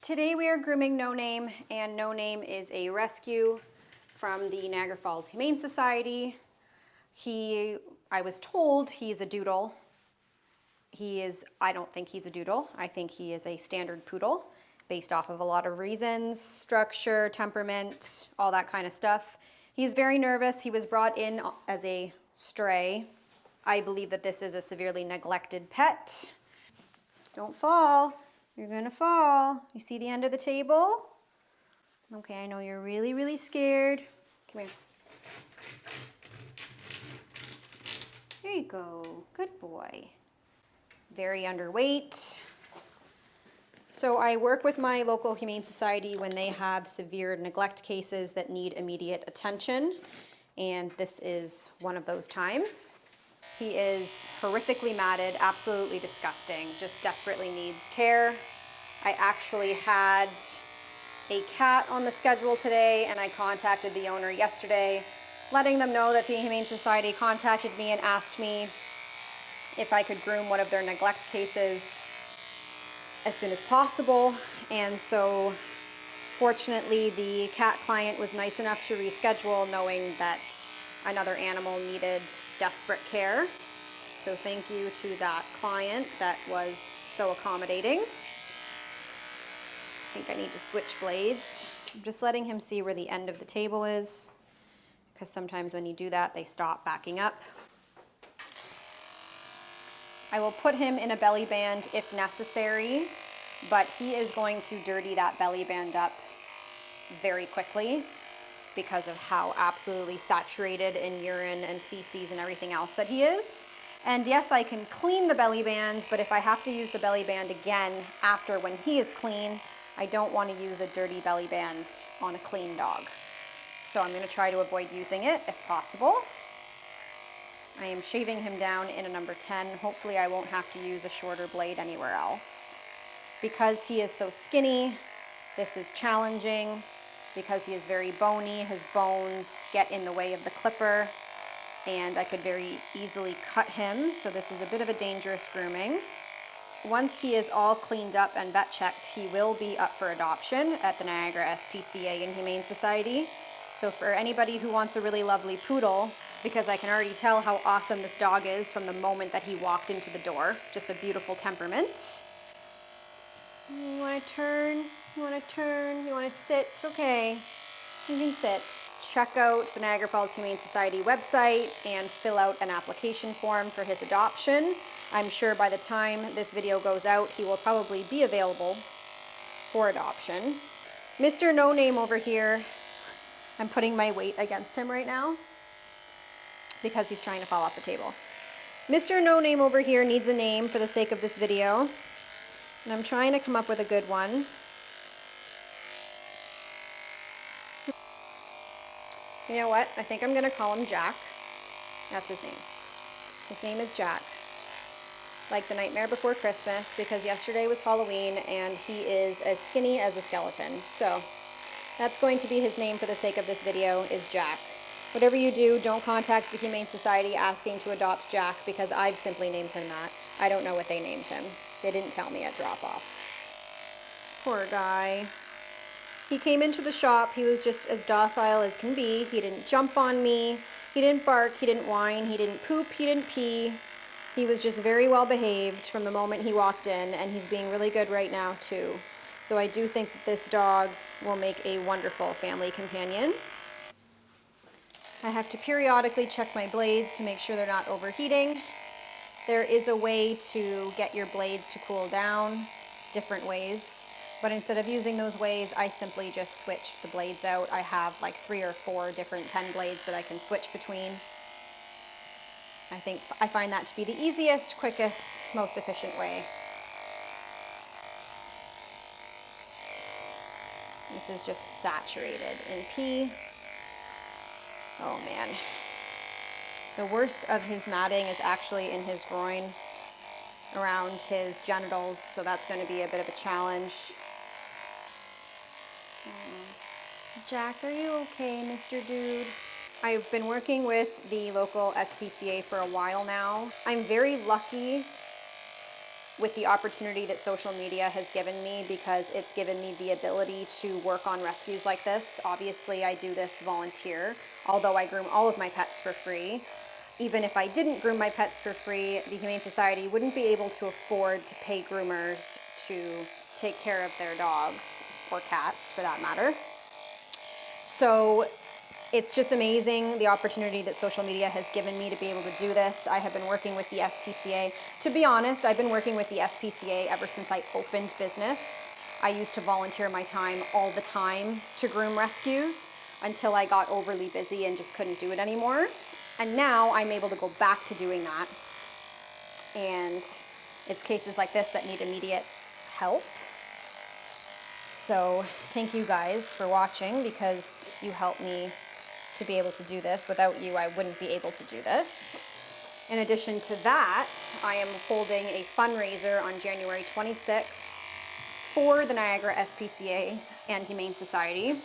Today we are grooming No Name, and No Name is a rescue from the Niagara Falls Humane Society. I was told he's a doodle. I don't think he's a doodle. I think he is a standard poodle based off of a lot of reasons, structure, temperament, all that kind of stuff. He's very nervous. He was brought in as a stray. I believe that this is a severely neglected pet. Don't fall. You're gonna fall. You see the end of the table? Okay, I know you're really, really scared. Come here. There you go. Good boy. Very underweight. So I work with my local Humane Society when they have severe neglect cases that need immediate attention, and this is one of those times. He is horrifically matted, absolutely disgusting, just desperately needs care. I actually had a cat on the schedule today, and I contacted the owner yesterday, letting them know that the Humane Society contacted me and asked me if I could groom one of their neglect cases as soon as possible. And so fortunately the cat client was nice enough to reschedule, knowing that another animal needed desperate care. So thank you to that client that was so accommodating. I think I need to switch blades. I'm just letting him see where the end of the table is, because sometimes when you do that, they stop backing up. I will put him in a belly band if necessary, but he is going to dirty that belly band up very quickly because of how absolutely saturated in urine and feces and everything else that he is. And yes, I can clean the belly band, but if I have to use the belly band again after when he is clean, I don't want to use a dirty belly band on a clean dog. So I'm going to try to avoid using it if possible. I am shaving him down in a number 10. Hopefully I won't have to use a shorter blade anywhere else. Because he is so skinny, this is challenging. Because he is very bony, his bones get in the way of the clipper, and I could very easily cut him, so this is a bit of a dangerous grooming. Once he is all cleaned up and vet checked, he will be up for adoption at the Niagara SPCA and Humane Society. So for anybody who wants a really lovely poodle, because I can already tell how awesome this dog is from the moment that he walked into the door, just a beautiful temperament. You want to turn? You want to turn? You want to sit? Okay, you can sit. Check out the Niagara Falls Humane Society website and fill out an application form for his adoption. I'm sure by the time this video goes out, he will probably be available for adoption. Mr. No Name over here, I'm putting my weight against him right now because he's trying to fall off the table. Mr. No Name over here needs a name for the sake of this video, and I'm trying to come up with a good one. You know what? I think I'm going to call him Jack. That's his name. His name is Jack. Like the Nightmare Before Christmas, because yesterday was Halloween and he is as skinny as a skeleton. So that's going to be his name for the sake of this video, is Jack. Whatever you do, don't contact the Humane Society asking to adopt Jack, because I've simply named him that. I don't know what they named him. They didn't tell me at drop-off. Poor guy. He came into the shop, he was just as docile as can be. He didn't jump on me, he didn't bark, he didn't whine, he didn't poop, he didn't pee. He was just very well behaved from the moment he walked in, and he's being really good right now too. So I do think that this dog will make a wonderful family companion. I have to periodically check my blades to make sure they're not overheating. There is a way to get your blades to cool down, different ways. But instead of using those ways, I simply just switched the blades out. I have like 3 or 4 different 10 blades that I can switch between. I find that to be the easiest, quickest, most efficient way. This is just saturated in pee. Oh man. The worst of his matting is actually in his groin, around his genitals, so that's going to be a bit of a challenge. Jack, are you okay, Mr. Dude? I've been working with the local SPCA for a while now. I'm very lucky with the opportunity that social media has given me, because it's given me the ability to work on rescues like this. Obviously, I do this volunteer, although I groom all of my pets for free. Even if I didn't groom my pets for free, the Humane Society wouldn't be able to afford to pay groomers to take care of their dogs, or cats for that matter. So it's just amazing the opportunity that social media has given me to be able to do this. I have been working with the SPCA. To be honest, I've been working with the SPCA ever since I opened business. I used to volunteer my time all the time to groom rescues until I got overly busy and just couldn't do it anymore. And now I'm able to go back to doing that. And it's cases like this that need immediate help. So thank you guys for watching, because you helped me to be able to do this. Without you, I wouldn't be able to do this. In addition to that, I am holding a fundraiser on January 26th for the Niagara SPCA and Humane Society.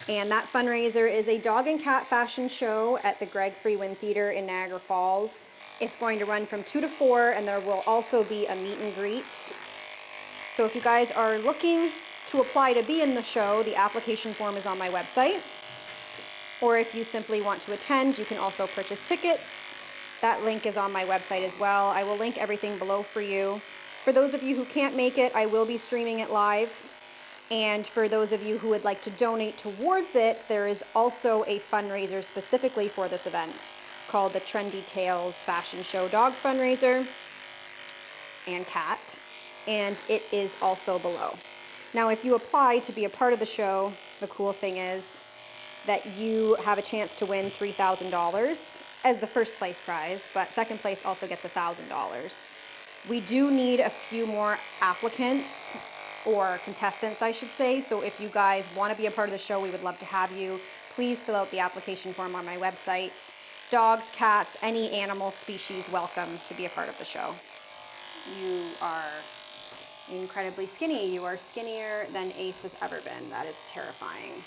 And that fundraiser is a dog and cat fashion show at the Greg Freewin Theatre in Niagara Falls. It's going to run from 2 to 4, and there will also be a meet and greet. So if you guys are looking to apply to be in the show, the application form is on my website. Or if you simply want to attend, you can also purchase tickets. That link is on my website as well. I will link everything below for you. For those of you who can't make it, I will be streaming it live. And for those of you who would like to donate towards it, there is also a fundraiser specifically for this event called the Trendy Tales Fashion Show Dog Fundraiser and Cat. And it is also below. Now, if you apply to be a part of the show, the cool thing is that you have a chance to win $3,000 as the first place prize, but second place also gets $1,000. We do need a few more applicants, or contestants, I should say. So if you guys want to be a part of the show, we would love to have you. Please fill out the application form on my website. Dogs, cats, any animal species, welcome to be a part of the show. You are incredibly skinny. You are skinnier than Ace has ever been. That is terrifying.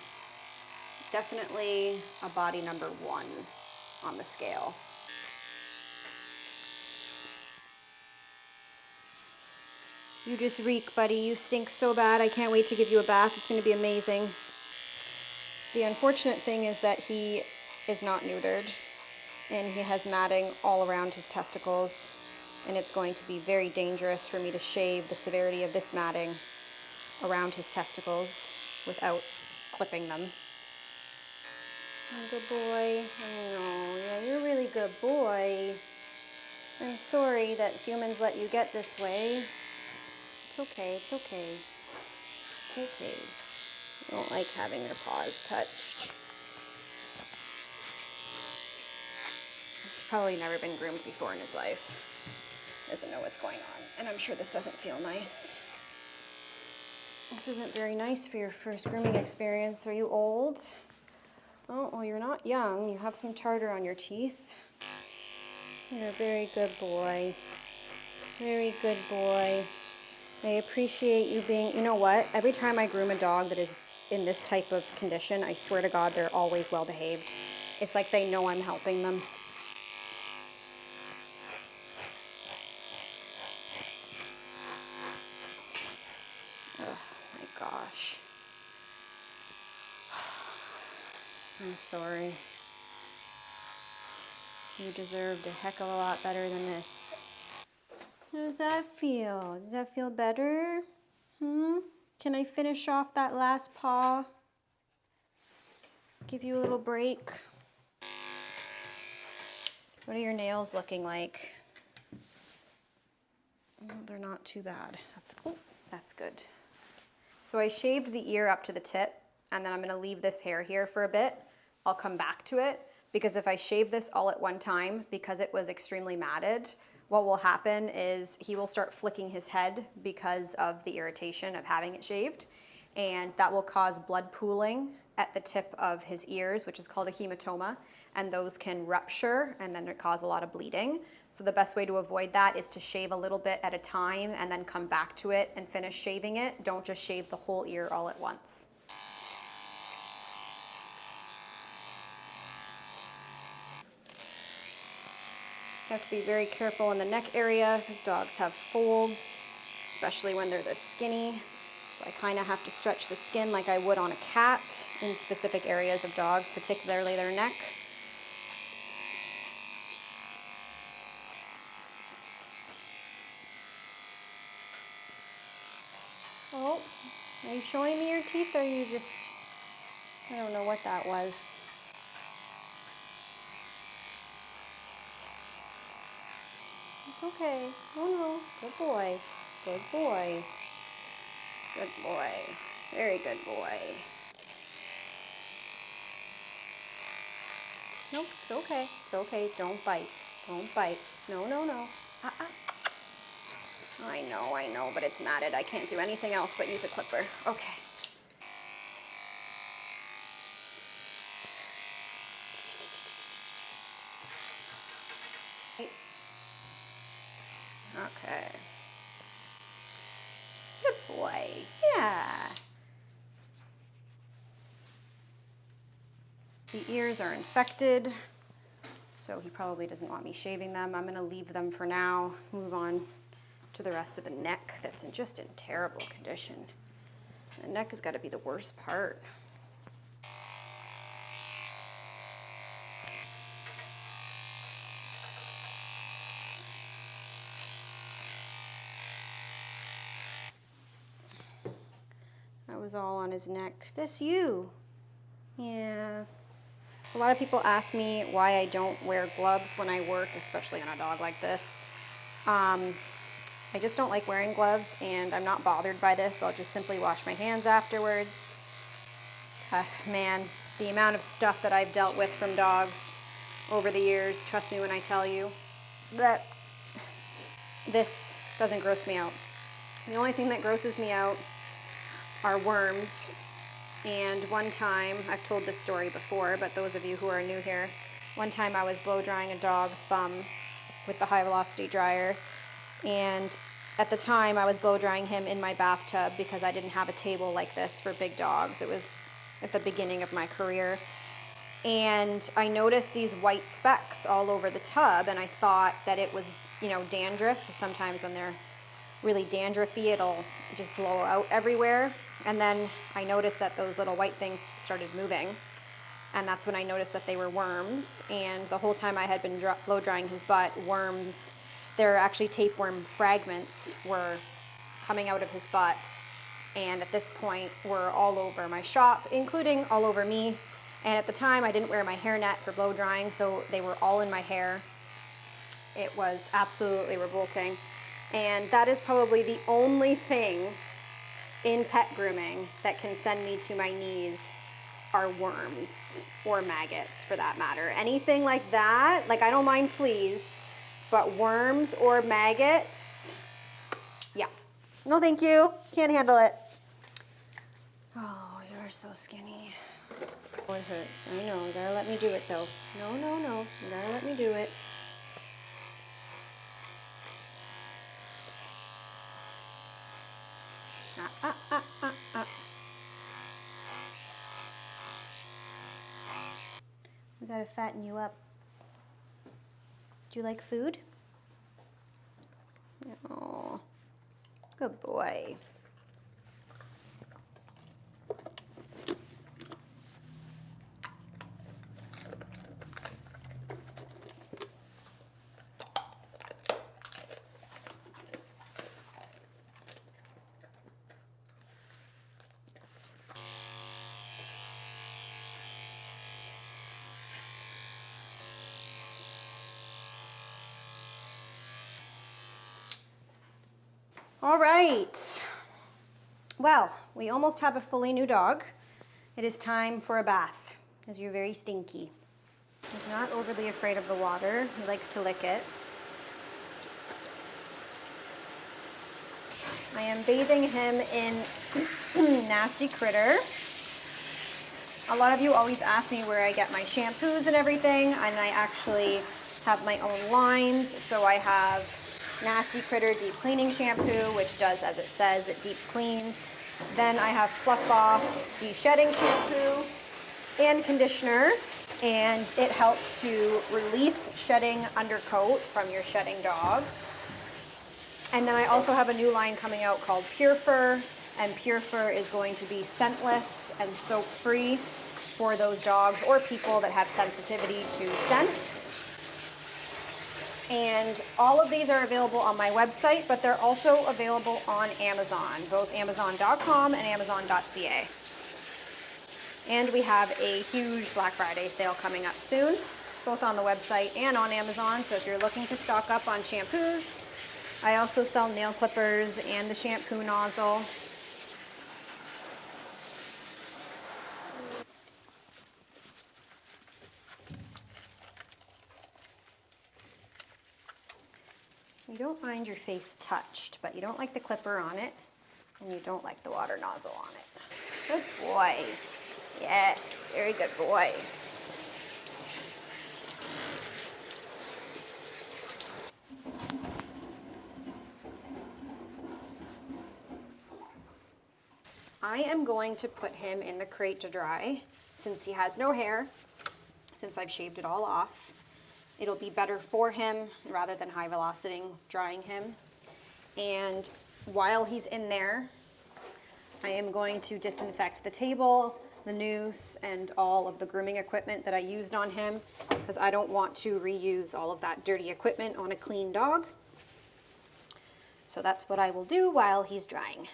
Definitely a body number 1 on the scale. You just reek, buddy. You stink so bad. I can't wait to give you a bath. It's going to be amazing. The unfortunate thing is that he is not neutered, and he has matting all around his testicles, and it's going to be very dangerous for me to shave the severity of this matting around his testicles without clipping them. Oh, good boy. I know. Yeah, you're a really good boy. I'm sorry that humans let you get this way. It's okay, it's okay. It's okay. I don't like having their paws touched. He's probably never been groomed before in his life. Doesn't know what's going on. And I'm sure this doesn't feel nice. This isn't very nice for your first grooming experience. Are you old? Oh, well, you're not young. You have some tartar on your teeth. You're a very good boy. Very good boy. I appreciate you being, you know what? Every time I groom a dog that is in this type of condition, I swear to God, they're always well behaved. It's like they know I'm helping them. Oh my gosh. I'm sorry. You deserved a heck of a lot better than this. How does that feel? Does that feel better? Can I finish off that last paw? Give you a little break? What are your nails looking like? Oh, they're not too bad. That's good. So I shaved the ear up to the tip, and then I'm gonna leave this hair here for a bit. I'll come back to it, because if I shave this all at one time, because it was extremely matted, what will happen is he will start flicking his head because of the irritation of having it shaved, and that will cause blood pooling at the tip of his ears, which is called a hematoma, and those can rupture and then cause a lot of bleeding. So the best way to avoid that is to shave a little bit at a time and then come back to it and finish shaving it. Don't just shave the whole ear all at once. have to be very careful in the neck area because dogs have folds, especially when they're this skinny. So I kind of have to stretch the skin like I would on a cat in specific areas of dogs, particularly their neck. Oh, are you showing me your teeth or are you just, I don't know what that was. It's okay. Oh no, good boy. Good boy. Good boy. Very good boy. Nope, it's okay. It's okay. Don't bite. Don't bite. No, no, no. I know, but it's matted. I can't do anything else but use a clipper. Okay. Okay. Good boy. Yeah. The ears are infected, so he probably doesn't want me shaving them. I'm going to leave them for now, move on to the rest of the neck that's just in terrible condition. The neck has got to be the worst part. That was all on his neck. That's you. Yeah. A lot of people ask me why I don't wear gloves when I work, especially on a dog like this. I just don't like wearing gloves, and I'm not bothered by this. I'll just simply wash my hands afterwards. Man, the amount of stuff that I've dealt with from dogs over the years, trust me when I tell you that this doesn't gross me out. The only thing that grosses me out are worms. And one time, I've told this story before, but those of you who are new here, one time I was blow drying a dog's bum with the high velocity dryer, and at the time I was blow drying him in my bathtub because I didn't have a table like this for big dogs. It was at the beginning of my career, and I noticed these white specks all over the tub, and I thought that it was, you know, dandruff. Sometimes when they're really dandruffy, it'll just blow out everywhere. And then I noticed that those little white things started moving, and that's when I noticed that they were worms. And the whole time I had been blow drying his butt, worms, there are actually tapeworm fragments were coming out of his butt, and at this point were all over my shop, including all over me. And at the time I didn't wear my hairnet for blow drying, so they were all in my hair. It was absolutely revolting. And that is probably the only thing in pet grooming that can send me to my knees are worms, or maggots for that matter. Anything like that, like I don't mind fleas, but worms or maggots, yeah. No thank you, can't handle it. Oh, you're so skinny. Oh, it hurts, I know, you gotta let me do it though. No, no, no, you gotta let me do it. We gotta fatten you up. Do you like food? Oh, good boy. All right, well, we almost have a fully new dog. It is time for a bath, because you're very stinky. He's not overly afraid of the water. He likes to lick it. I am bathing him in Nasty Critter. A lot of you always ask me where I get my shampoos and everything, and I actually have my own lines. So I have Nasty Critter Deep Cleaning Shampoo, which does as it says, it deep cleans. Then I have Fluff Off De-Shedding Shampoo and conditioner. and it helps to release shedding undercoat from your shedding dogs. And then I also have a new line coming out called Pure Fur, and Pure Fur is going to be scentless and soap free for those dogs or people that have sensitivity to scents. And all of these are available on my website, but they're also available on Amazon, both Amazon.com and Amazon.ca. And we have a huge Black Friday sale coming up soon, both on the website and on Amazon. So if you're looking to stock up on shampoos, I also sell nail clippers and the shampoo nozzle. You don't mind your face touched, but you don't like the clipper on it, and you don't like the water nozzle on it. Good boy. Yes, very good boy. I am going to put him in the crate to dry since he has no hair, since I've shaved it all off. It'll be better for him rather than high velocity drying him. And while he's in there, I am going to disinfect the table, the noose, and all of the grooming equipment that I used on him, because I don't want to reuse all of that dirty equipment on a clean dog. So that's what I will do while he's drying.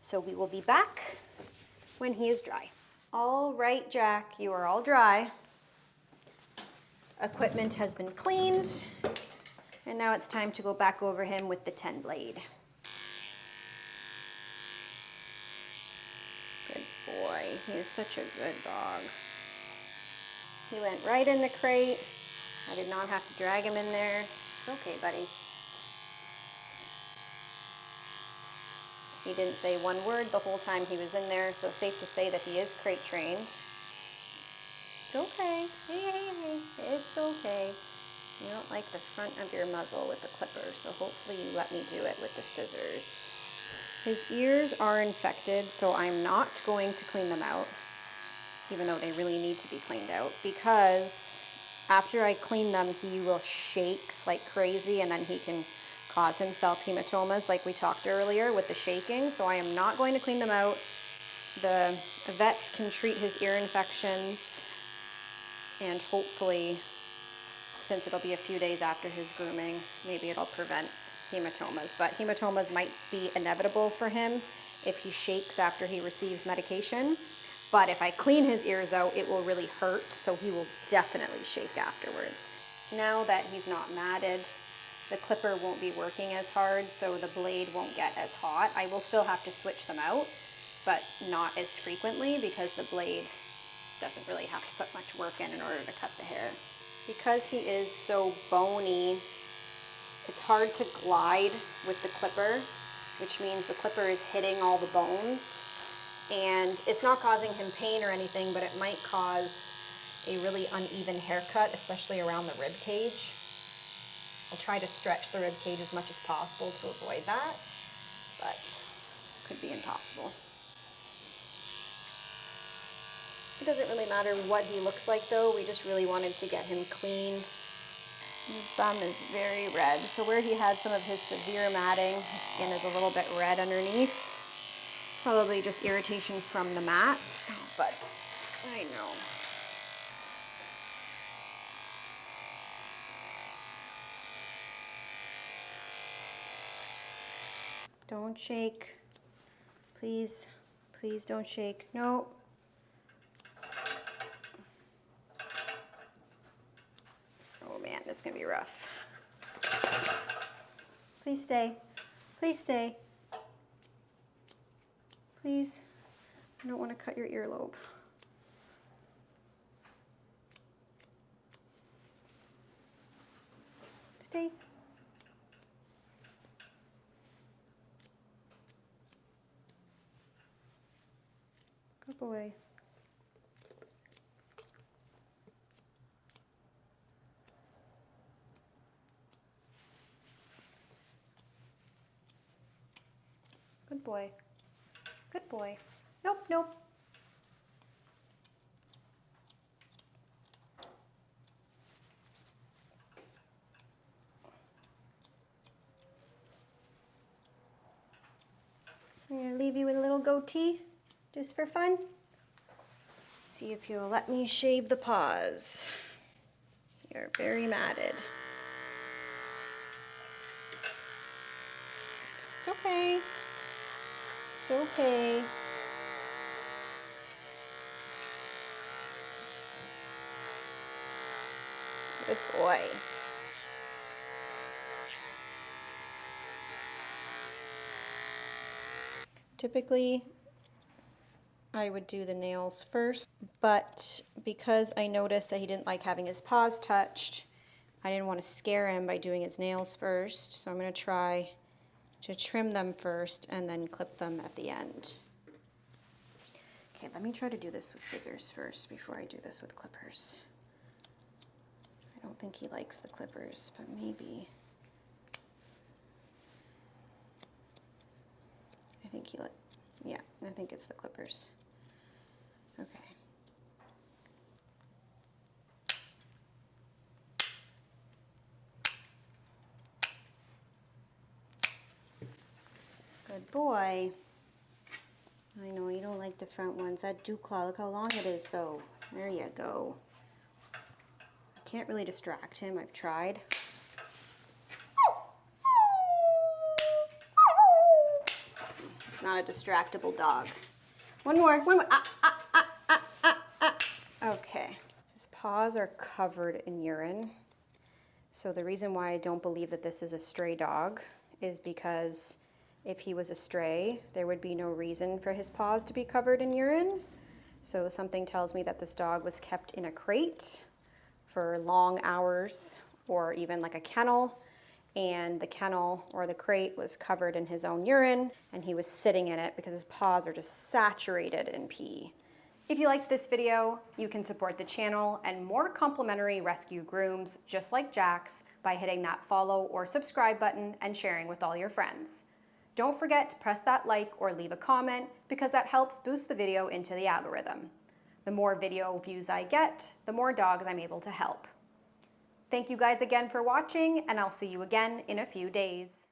So we will be back when he is dry. All right, Jack, you are all dry. Equipment has been cleaned, and now it's time to go back over him with the 10 blade. Good boy, he is such a good dog. He went right in the crate. I did not have to drag him in there. It's okay, buddy. He didn't say one word the whole time he was in there, so safe to say that he is crate trained. It's okay. Hey, it's okay. You don't like the front of your muzzle with the clipper, so hopefully you let me do it with the scissors. His ears are infected, so I'm not going to clean them out, even though they really need to be cleaned out, because after I clean them, he will shake like crazy, and then he can cause himself hematomas like we talked earlier with the shaking, so I am not going to clean them out. The vets can treat his ear infections, and hopefully, since it'll be a few days after his grooming, maybe it'll prevent hematomas. But hematomas might be inevitable for him if he shakes after he receives medication. But if I clean his ears out, it will really hurt, so he will definitely shake afterwards. Now that he's not matted, the clipper won't be working as hard, so the blade won't get as hot. I will still have to switch them out, but not as frequently, because the blade doesn't really have to put much work in order to cut the hair. Because he is so bony, it's hard to glide with the clipper, which means the clipper is hitting all the bones, and it's not causing him pain or anything, but it might cause a really uneven haircut, especially around the rib cage. I'll try to stretch the rib cage as much as possible to avoid that, but it could be impossible. It doesn't really matter what he looks like though, we just really wanted to get him cleaned. His bum is very red, so where he had some of his severe matting, his skin is a little bit red underneath. Probably just irritation from the mats, but I know. Don't shake. Please, please don't shake. No. Oh man, this is gonna be rough. Please stay. Please stay. Please. I don't want to cut your earlobe. Stay. Good boy. Good boy. Good boy. Nope, nope. goatee, just for fun. See if you'll let me shave the paws. You're very matted. It's okay. It's okay. Good boy. Typically, I would do the nails first, but because I noticed that he didn't like having his paws touched, I didn't want to scare him by doing his nails first, so I'm going to try to trim them first and then clip them at the end. Okay, let me try to do this with scissors first before I do this with clippers. I don't think he likes the clippers, but maybe. I think yeah, I think it's the clippers. Okay. Good boy. I know you don't like the front ones. That dew claw, look how long it is though. There you go. I can't really distract him, I've tried. It's not a distractible dog. One more. Okay. His paws are covered in urine. So the reason why I don't believe that this is a stray dog is because if he was a stray, there would be no reason for his paws to be covered in urine. So something tells me that this dog was kept in a crate for long hours, or even like a kennel, and the kennel or the crate was covered in his own urine, and he was sitting in it because his paws are just saturated in pee. If you liked this video, you can support the channel and more complimentary rescue grooms just like Jack's by hitting that follow or subscribe button and sharing with all your friends. Don't forget to press that like or leave a comment because that helps boost the video into the algorithm. The more video views I get, the more dogs I'm able to help. Thank you guys again for watching, and I'll see you again in a few days.